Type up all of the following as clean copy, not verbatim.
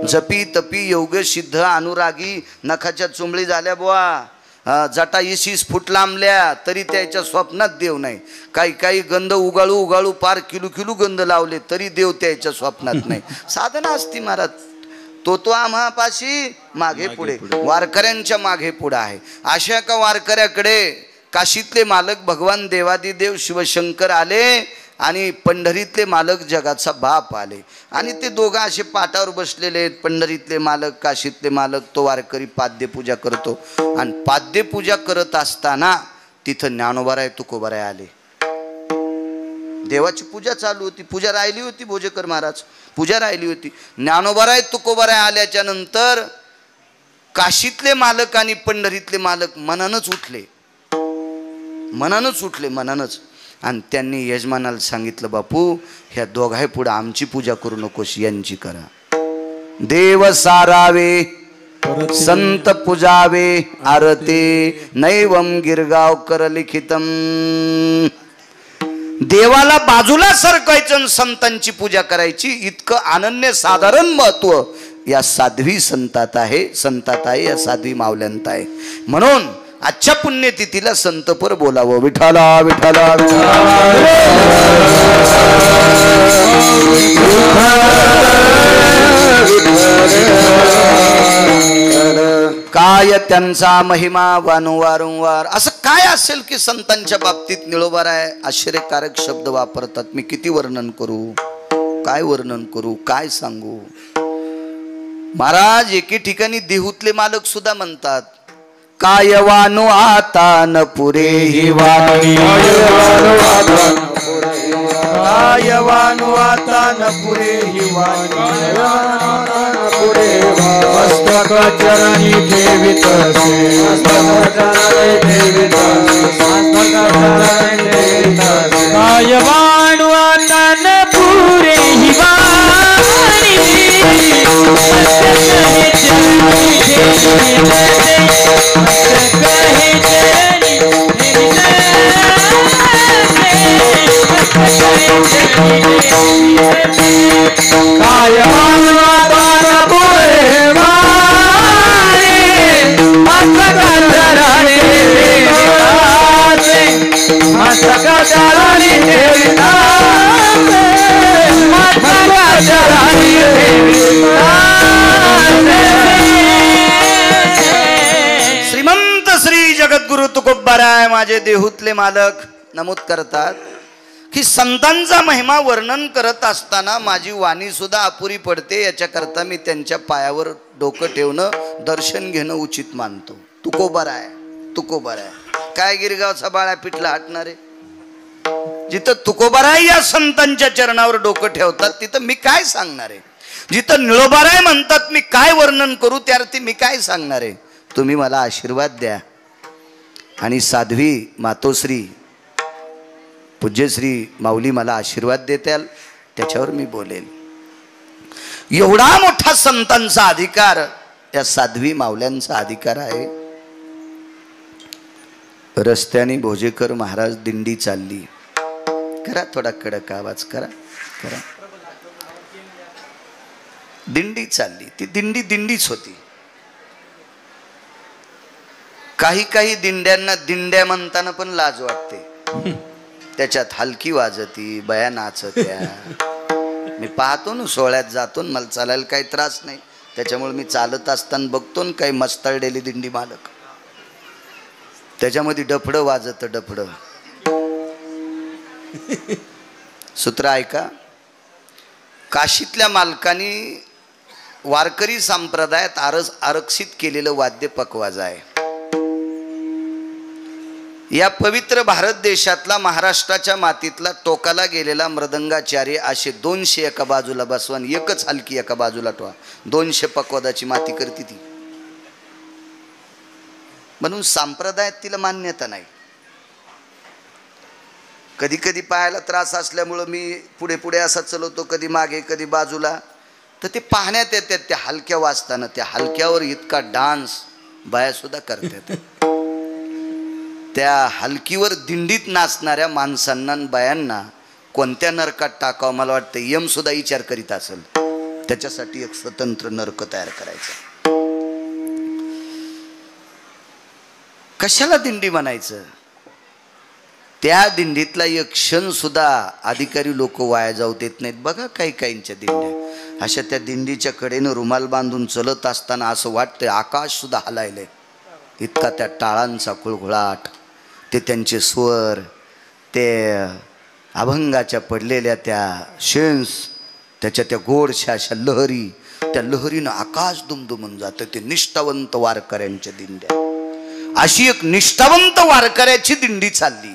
जपी तपी योग सिद्ध अनुरागी नखाच्या चुंबळी झाल्या बुवा, जटा 20 फूट लांबल्या तरी त्याच्या स्वप्नात देव नाही. काही काही गंध उगाळू उगाळू पार किलू किलू गंध लावले तरी देव त्याच्या स्वप्नात नाही. साधना असती महाराज. तो आम्हापाशी मागे पुढे, वारकऱ्यांच्या मागे पुढे आहे. अशा का वारकऱ्याकडे काशीतले मालक भगवान देवादिदेव शिवशंकर आले आणि पंढरीतले मालक जगाचा बाप आले आणि ते दोघं असे पाटावर बसलेले आहेत. पंढरीतले मालक, काशीतले मालक. तो वारकरी पाद्यपूजा करतो आणि पाद्यपूजा करत असताना तिथं ज्ञानोबाराय तुकोबाराय आले. देवाची पूजा चालू होती, पूजा राहिली होती. भोजेकर महाराज पूजा राहिली होती. ज्ञानोबाराय तुकोबाराय आल्याच्या नंतर काशीतले मालक आणि पंढरीतले मालक मनानच उठले, मनानच. आणि त्यांनी यजमानाला सांगितलं, बापू ह्या दोघाही पुढे आमची पूजा करू नकोस, यांची करा. देव सारावे संत पूजावे आरते नैवम गिरगाव कर लिखितम. देवाला बाजूला सरकायचं, संतांची पूजा करायची, इतकं अनन्य साधारण महत्व या साध्वी संतात आहे, या साध्वी मावल्यांत आहे. म्हणून आजच्या पुण्यतिथीला संतपर बोलावं. विठाला विठाला काय त्यांचा महिमा वारंवार. असं काय असेल की संतांच्या बाबतीत निळोबाराय आश्चर्यकारक शब्द वापरतात. मी किती वर्णन करू, काय वर्णन करू, काय सांगू. महाराज एके ठिकाणी देहूतले मालक सुद्धा म्हणतात, काय वानू आता न पुरे ही वाणी, काय वानू आता न पुरे ही वाणी, मस्तक चरणी ठेवित काय वानू आता न पुरे ही वाणी, श्रीमंत श्री जगद्गुरु तुकोबाराय माझे देहूतले मालक नमूद करतात की संतांचा महिमा वर्णन करत असताना माझी वाणी सुद्धा अपुरी पडते. याच्याकरता मी त्यांच्या पायावर डोकं ठेवणं, दर्शन घेणं उचित मानतो. तुकोबाराय काय गिरगावचा बाळा पिठला हटणारे. जिथं तुकोबाराय या संतांच्या चरणावर डोकं ठेवतात तिथं मी काय सांगणार आहे. जिथं निळोबाराय म्हणतात मी काय वर्णन करू, त्यार्थी मी काय सांगणार आहे. तुम्ही मला आशीर्वाद द्या आणि साध्वी मातोश्री पूज्यश्री माऊली मला आशीर्वाद देत्याल, त्याच्यावर मी बोलेल. एवढा मोठा संतांचा अधिकार या साध्वी माऊल्यांचा अधिकार आहे. रस्त्याने भोजेकर महाराज दिंडी चालली. करा थोडा कडक आवाज करा. दिंडी चालली. ती दिंडीच होती. काही दिंड्यांना दिंड्या म्हणताना पण लाज वाटते. त्याच्यात हलकी वाजती, बया नाचत्या. मी पाहतो ना सोहळ्यात जातो, मला चालायला काही त्रास नाही. त्याच्यामुळे मी चालत असताना बघतो ना काही मस्तळलेली दिंडी मालक, त्याच्यामध्ये डफडं वाजत. डफडं सूत्र ऐका. काशीतल्या मालकांनी वारकरी संप्रदायात आरक्षित केलेलं वाद्य पकवाज आहे. या पवित्र भारत देशातला महाराष्ट्राच्या मातीतला टोकाला गेलेला मृदंगाचार्य असे 200 एका बाजूला बसवून एकच हलकी एका बाजूला ठेवा. 200 पकवादाची माती करते ती. म्हणून संप्रदायात तिला मान्यता नाही. कधी कधी पाहायला त्रास असल्यामुळं मी पुढे पुढे असा चलवतो, कधी मागे कधी बाजूला. तर ते पाहण्यात येतात त्या हलक्या वाजताना. त्या हलक्यावर इतका डान्स बाया सुद्धा करतात. त्या हलकीवर दिंडीत नाचणाऱ्या माणसांना बायांना कोणत्या नरकात टाकावं मला वाटतं यम सुद्धा विचार करीत असेल. त्याच्यासाठी एक स्वतंत्र नरक तयार करायचा. कशाला दिंडी म्हणायचं? त्या दिंडीतला एक क्षण सुद्धा अधिकारी लोक वाया जाऊ देत नाहीत. बघा काही काहींच्या दिंड्या अशा, त्या दिंडीच्या कडेनं रुमाल बांधून चलत असताना असं वाटतंय आकाश सुद्धा हलायलंय. इतका त्या टाळांचा कुळघुळाट, ते त्यांचे स्वर, ते अभंगाच्या पडलेल्या त्या शेन्स, त्याच्या त्या गोडशा अशा लहरी, त्या लहरीनं आकाश दुमदुमून जातं. ते निष्ठावंत वारकऱ्यांच्या दिंड्या. अशी एक निष्ठावंत वारकऱ्याची दिंडी चालली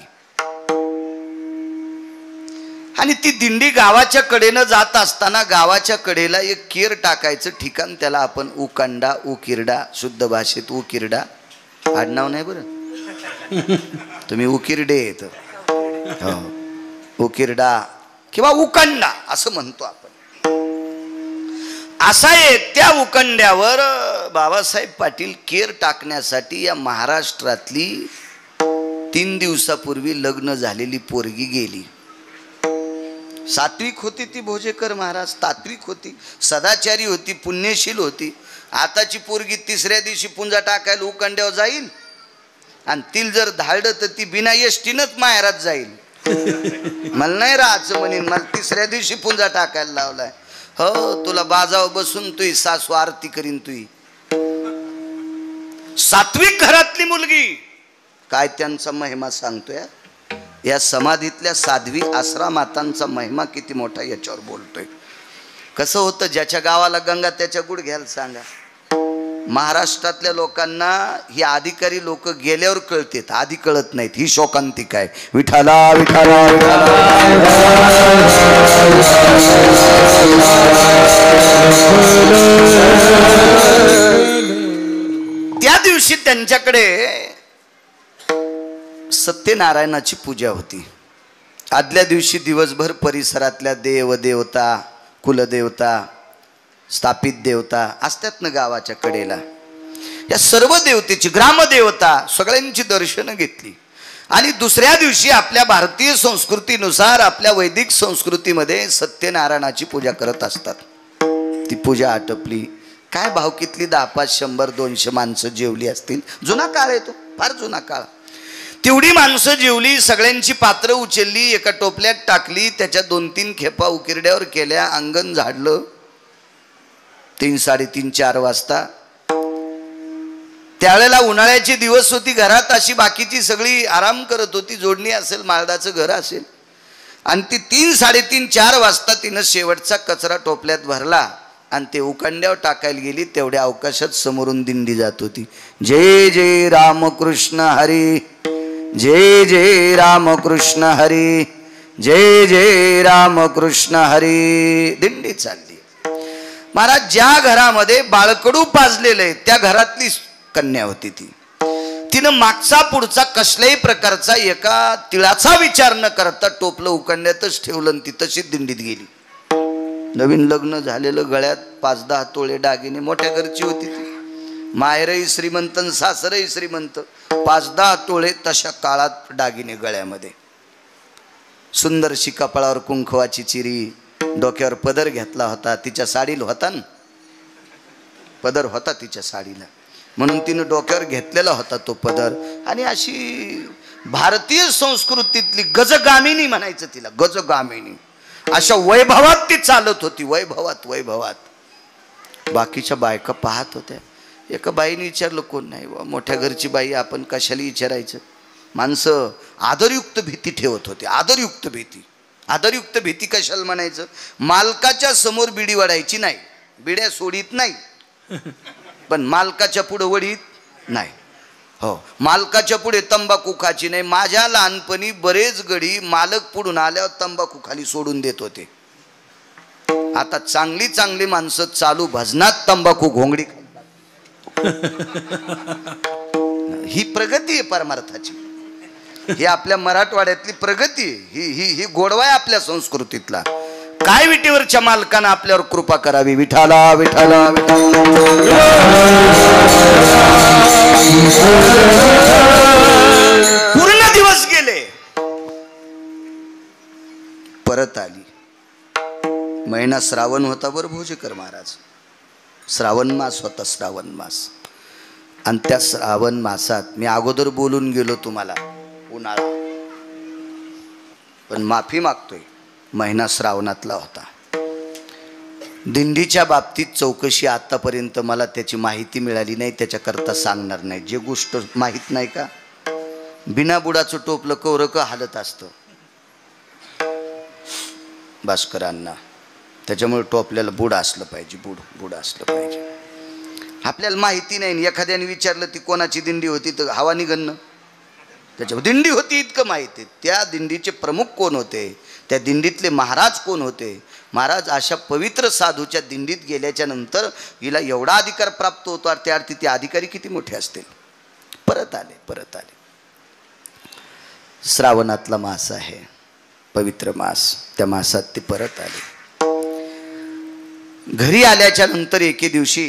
आणि ती दिंडी गावाच्या कडेनं जात असताना गावाच्या कडेला एक केर टाकायचं ठिकाण, त्याला आपण उकांडा, उकिरडा, शुद्ध भाषेत उकिरडा, आडनाव नाही बरं, तुम्ही उकिरडे येत, उकिरडा किंवा उकांडा असं म्हणतो आपण. असा आहे त्या उकंड्यावर बाबासाहेब पाटील केर टाकण्यासाठी या महाराष्ट्रातली 3 दिवसापूर्वी लग्न झालेली पोरगी गेली. सात्विक होती ती भोजेकर महाराज, तात्विक होती, सदाचारी होती, पुण्यशील होती. आताची पोरगी 3ऱ्या दिवशी पुंजा टाकायला उकंड्यावर जाईल आणि तिला जर धाडलं तर ती बिना एसटीनच माहेरात जाईल. मला नाही राहायचं म्हणेन, मला 3ऱ्या दिवशी पुंजा टाकायला लावलाय. हो, तुला बाजावर बसून तुही सासू आरती करीन. तुही सात्विक घरातली मुलगी, काय त्यांचा महिमा सांगतोय. या समाधीतल्या साध्वी आसरा मातांचा महिमा किती मोठा याच्यावर बोलतोय. कसं होतं, ज्याच्या गावाला गंगा त्याच्या गुड घ्यायला सांगा. महाराष्ट्रातल्या लोकांना ही अधिकारी लोक गेल्यावर कळतात, आधी कळत नाहीत. ही शोकांतिक आहे. विठाला विठाला त्या दिवशी त्यांच्याकडे सत्यनारायणाची पूजा होती. आदल्या दिवशी दिवसभर परिसरातल्या देवदेवता, कुलदेवता, स्थापित देवता असतात ना गावाच्या कडेला, या सर्व देवतेची, ग्रामदेवता सगळ्यांची दर्शनं घेतली. आणि दुसऱ्या दिवशी आपल्या भारतीय संस्कृतीनुसार, आपल्या वैदिक संस्कृतीमध्ये सत्यनारायणाची पूजा करत असतात. ती पूजा आटपली. काय भावकीतली 10, 5, 100, 200 माणसं जेवली असतील. जुना काळ आहे तो, फार जुना काळ. तेवढी माणसं जेवली, सगळ्यांची पात्र उचलली, एका टोपल्यात टाकली, त्याच्या 2-3 खेपा उकिरड्यावर केल्या, अंगण झाडलं. 3, 3:30, 4 वाजता. त्यावेळेला उन्हाळ्याचे दिवस होती. घरात अशी बाकीची सगळी आराम करत होती. जोडणी असेल, माळदाचं घर असेल. आणि ती 3, 3:30, 4 वाजता तिनं शेवटचा कचरा टोपल्यात भरला आणि ते उकंड्यावर टाकायला गेली. तेवढ्या अवकाशात समोरून दिंडी जात होती. जय जय रामकृष्ण हरी, जय जय रामकृष्ण हरी, जय जय रामकृष्ण हरी. दिंडी चालली. महाराज, ज्या घरामध्ये बाळकडू पाजलेलं आहे त्या घरातली कन्या होती ती. तिनं मागचा पुढचा कसल्याही प्रकारचा एका तिळाचा विचार न करता टोपलं उकंड्यातच ठेवलं आणि ती तशीच दिंडीत गेली. नवीन लग्न झालेलं, गळ्यात 5-10 तोळे दागिने, मोठ्या घरची होती ती. माहेरही श्रीमंत, सासरही श्रीमंत. 5-10 तोळे तशा काळात दागिने गळ्यामध्ये. सुंदरशी कपाळावर कुंकवाची चिरी, डोक्यावर पदर घेतला होता. तिच्या साडीला होता ना पदर, होता तिच्या साडीला, म्हणून तिनं डोक्यावर घेतलेला होता तो पदर. आणि अशी भारतीय संस्कृतीतली गजगामिनी म्हणायचं तिला, गजगामिनी. अशा वैभवात ती चालत होती, वैभवात वैभवात. बाकीच्या बायका पाहत होत्या. एका बाईने विचारलं, कोण नाही बा, मोठ्या घरची बाई, आपण कशाला विचारायचं. माणसं आदरयुक्त भीती ठेवत होते. आदरयुक्त भीती. आदरयुक्त भीती कशाला म्हणायचं. मालकाच्या समोर बिडी वडायची नाही, बिड्या सोडीत नाही, पण मालकाच्या पुढे वडीत नाही. हो, मालकाच्या पुढे तंबाखू खायची नाही. माझ्या लहानपणी बरेच गडी मालक पुढून आल्यावर तंबाखू खाली सोडून देत होते. आता चांगली चांगली माणसं चालू भजनात तंबाखू घोंगडी खातात. ही प्रगती आहे परमार्थाची. ही आपल्या मराठवाड्यातली प्रगती आहे. ही गोडवा आहे आपल्या संस्कृतीतला. काय विटेवरच्या मालकानं आपल्यावर कृपा करावी. विठाला विठाला पूर्ण दिवस गेले, परत आली. महिना श्रावण होता बरं भोजेकर महाराज. श्रावण मास होता, श्रावण मास. आणि त्या श्रावण मासात मी अगोदर बोलून गेलो तुम्हाला उन्हाळा, पण माफी मागतोय, महिना श्रावणातला होता. दिंडीच्या बाबतीत चौकशी आत्तापर्यंत मला त्याची माहिती मिळाली नाही, त्याच्याकरता सांगणार नाही. जे गोष्ट माहीत नाही का, बिना बुडाचं टोपलं कवरं का हालत असतं भास्करांना, त्याच्यामुळे टोपल्याला बुड असलं पाहिजे, बुड असलं पाहिजे. आपल्याला माहिती नाही, एखाद्याने विचारलं ती कोणाची दिंडी होती तर हवा निघणं, त्याच्यावर दिंडी होती इतकं माहिती. त्या दिंडीचे प्रमुख कोण होते, त्या दिंडीतले महाराज कोण होते. महाराज अशा पवित्र साधूच्या दिंडीत गेल्याच्या नंतर हिला एवढा अधिकार प्राप्त होतो, त्या अर्थी ते अधिकारी किती मोठे असतील. परत आले. श्रावणातला मास आहे, पवित्र मास. त्या मासात ते परत आले. घरी आल्याच्या नंतर एके दिवशी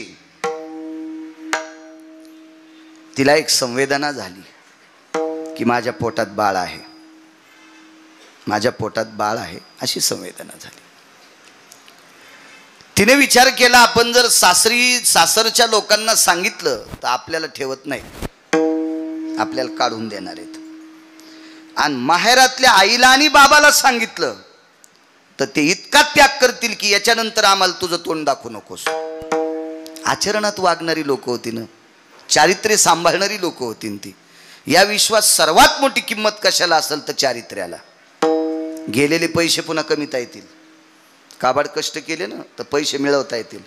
तिला एक संवेदना झाली की माझ्या पोटात बाळ आहे, माझ्या पोटात बाळ आहे, अशी संवेदना झाली. तिने विचार केला, आपण जर सासरच्या लोकांना सांगितलं तर आपल्याला ठेवत नाही, आपल्याला काढून देणार आहेत. आणि माहेरातल्या आईला आणि बाबाला सांगितलं तर ते इतका त्याग करतील की याच्यानंतर आम्हाला तुझं तोंड दाखवू नकोस. आचरणात वागणारी लोक होती ना, चारित्र्य सांभाळणारी लोक होती ती. या विश्वात सर्वात मोठी किंमत कशाला असेल तर चारित्र्याला. गेलेले पैसे पुन्हा कमीता येतील, काबाड कष्ट केले ना तर पैसे मिळवता येतील,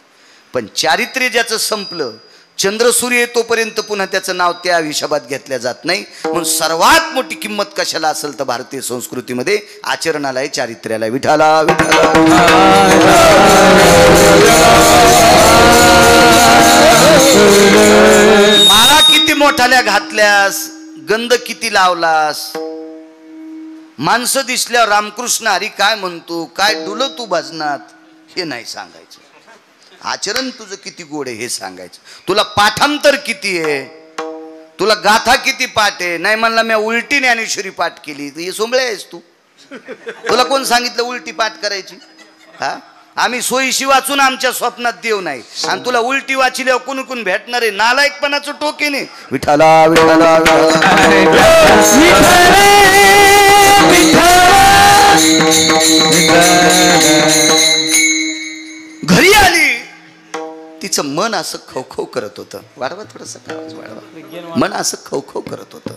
पण चारित्र्य ज्याचं संपलं, चंद्र सूर्य येतोपर्यंत पुन्हा त्याचं नाव त्या हिशोबात घेतल्या जात नाही. म्हणून सर्वात मोठी किंमत कशाला असेल तर भारतीय संस्कृतीमध्ये आचरणाला आहे, चारित्र्याला. विठाला विठाला. माळा किती मोठाल्या घातल्यास, गंध किती लावलास, माणसं दिसल्यावर रामकृष्ण हरी काय म्हणतो, काय डुलं तू भजनात, हे नाही सांगायचं. आचरण तुझं किती गोड आहे हे सांगायचं. तुला पाठांतर किती आहे, तुला गाथा किती पाठ आहे. नाही म्हणला मी उलटी ज्ञानेश्वरी पाठ केली, तर हे सोंबळे आहेस तू. तुला कोण सांगितलं उलटी पाठ करायची? हा, आम्ही सोयीशी वाचून आमच्या स्वप्नात देव नाही, आणि तुला उलटी वाचिल्यावर कोण कोण भेटणार आहे, नालायकपणाचं टोकेने. विठाला विठाला घरी आली, तिचं मन असं खवखव करत होतं. वाढवा थोडस वाढवा. मन असं खवखव करत होतं.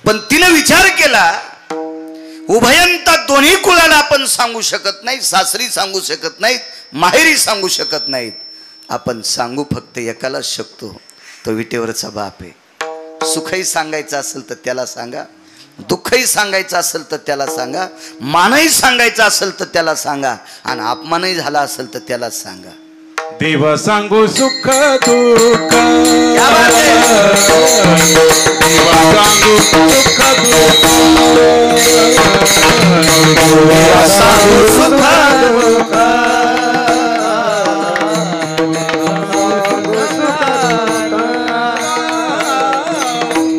पण तिने विचार केला, उभयंता दोन्ही कुळाला आपण सांगू शकत नाही, सासरी सांगू शकत नाहीत, माहेरी सांगू शकत नाहीत. आपण सांगू फक्त एकालाच शकतो, तो विटेवरचा बाप आहे. सुखही सांगायचं असेल तर त्याला सांगा, दुःखही सांगायचं असेल तर त्याला सांगा, मानही सांगायचं असेल तर त्याला सांगा, आणि अपमानही झाला असेल तर त्यालाच सांगा. देव सांगू सुख दुःख, देव सांगू सुख दुःख, देव सांगू सुख दुःख,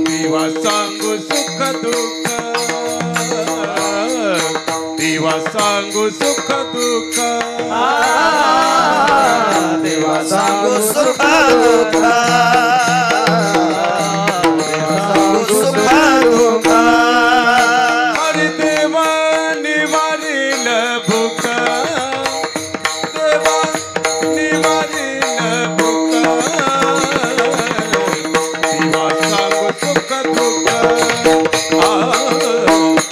देव सांगू सुख दुःख, देव सांगू सुख दुःख, देवा सांगू सुख दुःख, सांगू सुख दुःख. हरी देवा निवारील भूक, देवा निवारील भूक, देवा सांगू सुख दुःख,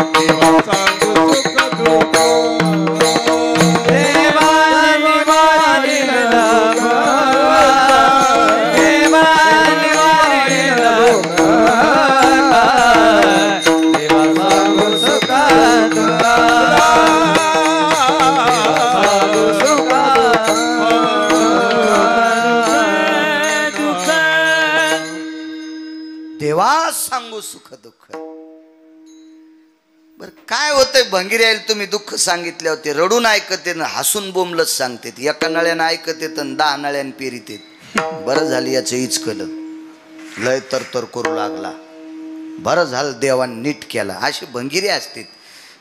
देवा सांगू सुख दुःख. देवा सांगू सुख दुःख. बर काय होतंय भंगीर यायला, तुम्ही दुःख सांगितले होते, रडून ऐकते ना हसून बोंबलच सांगते. एका नळ्यानं ऐकत येत आणि 10 नळ्यानं पेरीत येत. बरं झालं याचं इचकलं, लय तर करू लागला, बरं झालं देवान नीट केला. अशी भंगिरी असते.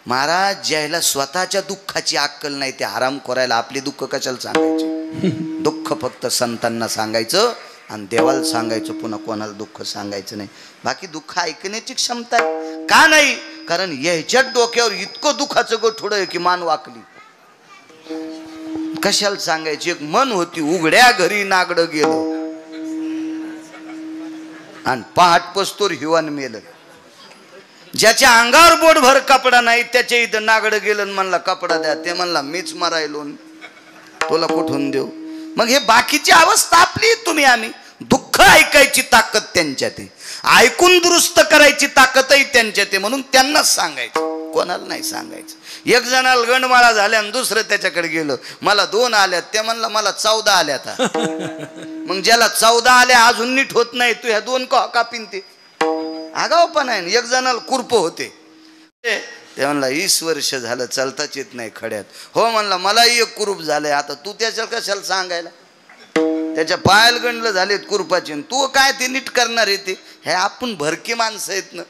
महाराज ज्याला स्वतःच्या दुःखाची अक्कल नाही ते आराम करायला आपली दुःख कशाला सांगायचे? दुःख फक्त संतांना सांगायचं आणि देवाला सांगायचं, पुन्हा कोणाला दुःख सांगायचं नाही. बाकी दुःख ऐकण्याची क्षमता आहे का नाही? कारण याच्यात डोक्यावर इतकं दुःखाचं गठुडं आहे की मान वाकली. कशाला सांगायची? एक मन होती, उघड्या घरी नागडं गेलं आणि पहाट पस्तोर हिवान मेलं. ज्याच्या अंगावर बोटभर कपडा नाही त्याच्या इथं नागडं गेलं, म्हणला कपडा द्या. ते म्हणला मीच मरायलो, तुला कुठून देऊ? मग हे बाकीची अवस्था आपली, तुम्ही आम्ही. दुःख ऐकायची ताकद त्यांच्यात आहे, ऐकून दुरुस्त करायची ताकदही त्यांच्यात आहे, म्हणून त्यांनाच सांगायचं, कोणाला नाही सांगायचं. एक जणाला गंडमाळा झाल्या आणि दुसरं त्याच्याकडे गेलं, मला 2 आल्यात. ते म्हणला मला 14 आल्यात. मग ज्याला 14 आल्या अजून नीट होत नाही, तू ह्या 2 कापीन ते आगाव पण आहे. एक जणाला कुरप होते, ते म्हणला 20 वर्ष झालं चालताच येत नाही खड्यात. हो म्हणला मलाही एक कुरूप झालंय. आता तू त्याच्याला कशाला सांगायला? त्याच्या पायाला गंडलं झालेत कुरपाचे, तू काय ते नीट करणार आहे? ते हे आपण भरकी माणसं आहेत ना.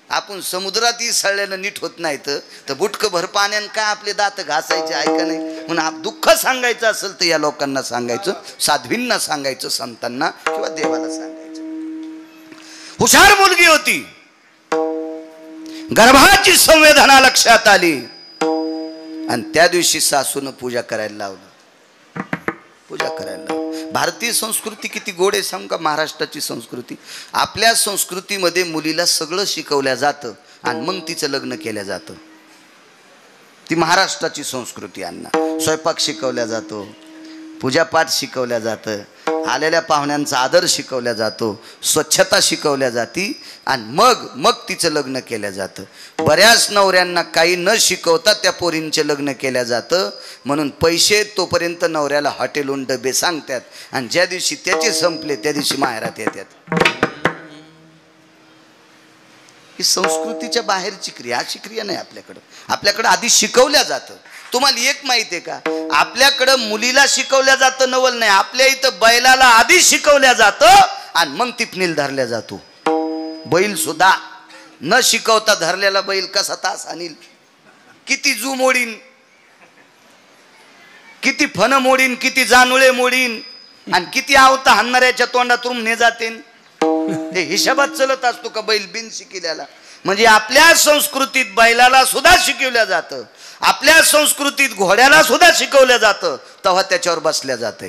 आपण समुद्रातही सळल्यानं नीट होत नाही तर बुटकं भर पाण्यानं काय आपले दात घासायचे आहे का नाही? म्हणून दुःख सांगायचं असेल तर या लोकांना सांगायचं, साध्वींना सांगायचं, संतांना किंवा देवाला सांगायचं. हुशार मुलगी होती, गर्भाची संवेदना लक्षात आली आणि त्या दिवशी सासूनं पूजा करायला लावलं. पूजा करायला लावलं. भारतीय संस्कृती किती गोड आहे सांगू का? महाराष्ट्राची संस्कृती, आपल्या संस्कृतीमध्ये मुलीला सगळं शिकवल्या जातं आणि मग तिचं लग्न केलं जातं. ती महाराष्ट्राची संस्कृती. अण्णा स्वयंपाक शिकवल्या जातो, पूजापाठ शिकवल्या जातं, आलेल्या पाहुण्यांचा आदर शिकवल्या जातो, स्वच्छता शिकवल्या जाती आणि मग तिचं लग्न केलं जातं. बऱ्याच नवऱ्यांना काही न शिकवता त्या पोरींचे लग्न केलं जातं. म्हणून पैसे तोपर्यंत नवऱ्याला हॉटेलहून डबे सांगतात आणि ज्या दिवशी त्याचे संपले त्या दिवशी माहेरात येतात. ही संस्कृतीच्या बाहेरची क्रिया, अशी क्रिया नाही आपल्याकडं. आपल्याकडं आधी शिकवल्या जातं. तुम्हाला एक माहिती आहे का? आपल्याकडं मुलीला शिकवल्या जातं, नवल नाही. आपल्या इथं बैलाला आधी शिकवल्या जातं आणि मग टिपणीला धरल्या जातो. बैल सुद्धा न शिकवता धरलेला बैल कसा तास आणील, किती जू मोडीन, किती फन मोडीन, किती जानुळे मोडीन आणि किती आवता हाणणाऱ्याच्या तोंडातून ने जाते. हे हिशोबात चलत असतो का बैल बिन शिकलेला? म्हणजे आपल्या संस्कृतीत बैलाला सुद्धा शिकवल्या जातं, आपल्या संस्कृतीत घोड्याला सुद्धा शिकवलं जातं. तेव्हा त्याच्यावर बसल्या जाते.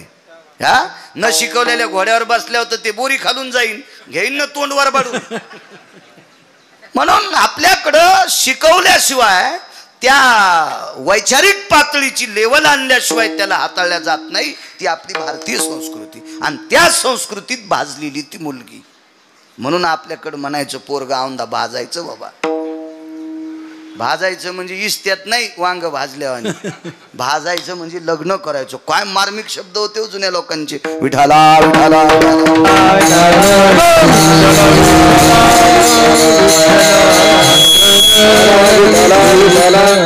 हा न शिकवलेल्या घोड्यावर बसल्यावर ते बोरी खालून जाईन, घेईन ना तोंडवर बाडून. म्हणून आपल्याकडं शिकवल्याशिवाय, त्या वैचारिक पातळीची लेवल आणल्याशिवाय त्याला हाताळल्या जात नाही. ती आपली भारतीय संस्कृती आणि त्या संस्कृतीत भाजलेली ती मुलगी. म्हणून आपल्याकडं म्हणायचं पोरगा औंधा भाजायचं. बाबा भाजायचं म्हणजे इस्त्यात नाही वांग भाजल्यावानी, भाजायचं म्हणजे लग्न करायचं. काय मार्मिक शब्द होते जुन्या लोकांचे. विठाला विठाला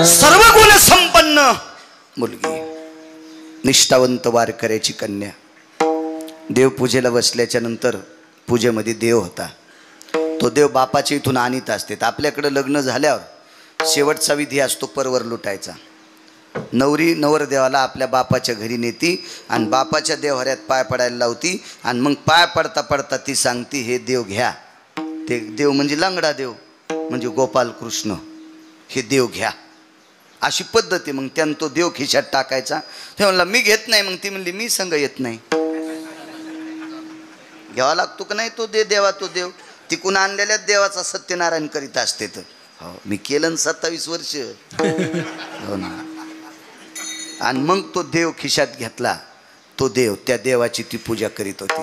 सर्व गुण संपन्न मुलगी, निष्ठावंत वारकऱ्याची कन्या. देवपूजेला बसल्याच्या नंतर पूजेमध्ये देव होता. तो देव बापाच्या इथून आणीत असते. आपल्याकडे लग्न झाल्यावर शेवटचा विधी असतो परवर लुटायचा. नवरी नवरदेवाला आपल्या बापाच्या घरी नेती आणि बापाच्या देवहऱ्यात पाय पडायला लावती आणि मग पाय पडता पडता ती सांगती, हे देव घ्या. ते देव म्हणजे लंगडा देव, म्हणजे गोपाल कृष्ण, हे देव घ्या. अशी पद्धत आहे. मग त्यानं तो देव खिशात टाकायचा. ते म्हणला मी घेत नाही. मग ती म्हणली मी संग येत नाही. घ्यावा लागतो का नाही तो देवा? तो देव तिकून आणलेल्या देवाचा सत्यनारायण करीत असते. तर हो मी केलं 27 वर्ष. हो ना. आणि मग तो देव खिशात घेतला. तो देव, त्या देवाची ती पूजा करीत होती.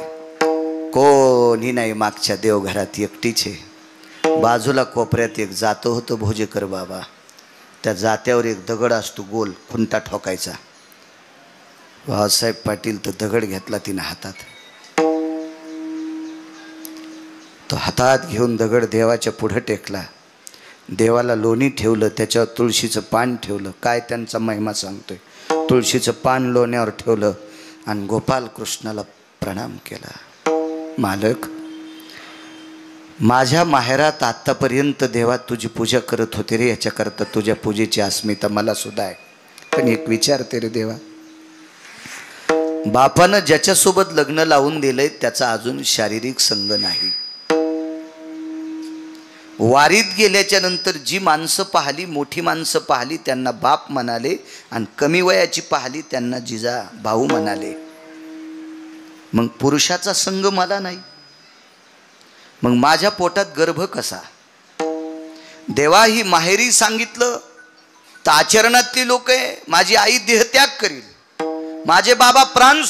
कोणी नाही मागच्या देवघरात, एकटीच आहे. बाजूला कोपऱ्यात एक जातं होतं भोजेकर बाबा. त्या जात्यावर एक दगड असतो गोल, खुंटा ठोकायचा. भाऊसाहेब पाटील तो दगड घेतला तिने हातात. तो हातात घेऊन दगड देवाच्या पुढे टेकला. देवाला लोणी ठेवलं, त्याच्यावर तुळशीचं पान ठेवलं. काय त्यांचा महिमा सांगतोय. तुळशीचं पान लोण्यावर ठेवलं आणि गोपाल कृष्णाला प्रणाम केला. मालक, माझ्या माहेरात आत्तापर्यंत देवा तुझी पूजा करत होते रे, याच्याकरता तुझ्या पूजेची अस्मिता मला सुद्धा आहे. पण एक विचारते रे देवा, बापानं ज्याच्यासोबत लग्न लावून दिलंय त्याचा अजून शारीरिक संग नाही. वारीत गेल्याच्या नंतर जी माणसं पाहिली, मोठी माणसं पाहिली त्यांना बाप म्हणाले, आणि कमी वयाची पाहिली त्यांना जिजा भाऊ म्हणाले. मग पुरुषाचा संग मला नाही, मग माझ्या पोटात गर्भ कसा? देवा ही माहेरी सांगितलं तर आचरणातली लोक आहे, माझी आई देहत्याग करील, माझे बाबा प्राण